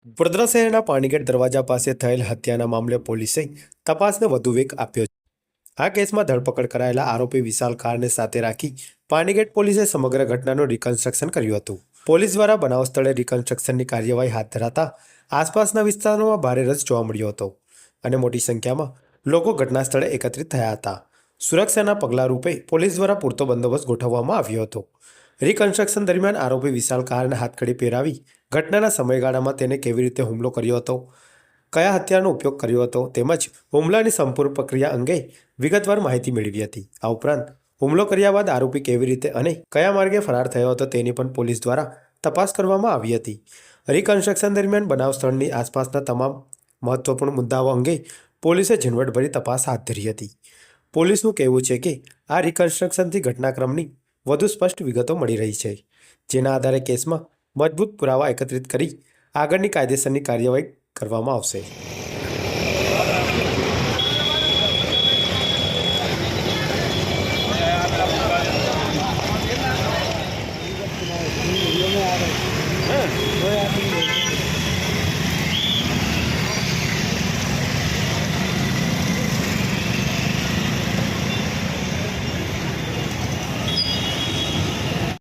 વડોદરા શહેરના પાણીગેટ દરવાજા પાસે થયેલ હત્યાના મામલે પોલીસે તપાસને વધુ વેગ આપ્યો છે. આ કેસમાં ધરપકડ કરાયેલા આરોપી વિશાલ કારને સાથે રાખી પાણીગેટ પોલીસે સમગ્ર ઘટનાનું રિકન્સ્ટ્રક્શન કર્યું હતું. પોલીસ દ્વારા બનાવ સ્થળે રિકન્સ્ટ્રક્શનની કાર્યવાહી હાથ ધરાતા આસપાસના વિસ્તારોમાં ભારે રસ જોવા મળ્યો હતો અને મોટી સંખ્યામાં લોકો ઘટના સ્થળે એકત્રિત થયા હતા. સુરક્ષાના પગલાં રૂપે પોલીસ દ્વારા પૂરતો બંદોબસ્ત ગોઠવવામાં આવ્યો હતો. રિકન્સ્ટ્રક્શન દરમિયાન આરોપી વિશાલ કારને હાથકડી પહેરાવી ઘટનાના સમયગાળામાં તેને કેવી રીતે હુમલો કર્યો હતો, કયા હથિયારનો ઉપયોગ કર્યો હતો તેમજ હુમલાની સંપૂર્ણ પ્રક્રિયા અંગે વિગતવાર માહિતી મેળવી હતી. આ ઉપરાંત હુમલો કર્યા બાદ આરોપી કેવી રીતે અને કયા માર્ગે ફરાર થયો હતો તેની પણ પોલીસ દ્વારા તપાસ કરવામાં આવી હતી. રિકન્સ્ટ્રક્શન દરમિયાન બનાવ સ્થળની આસપાસના તમામ મહત્વપૂર્ણ મુદ્દાઓ અંગે પોલીસે ઝીણવટભરી તપાસ હાથ ધરી હતી. પોલીસનું કહેવું છે કે આ રિકન્સ્ટ્રક્શનથી ઘટનાક્રમની વધુ સ્પષ્ટ વિગતો મળી રહી છે, જેના આધારે કેસમાં મજબૂત પુરાવા એકત્રિત કરી આગળની કાયદેસરની કાર્યવાહી કરવામાં આવશે.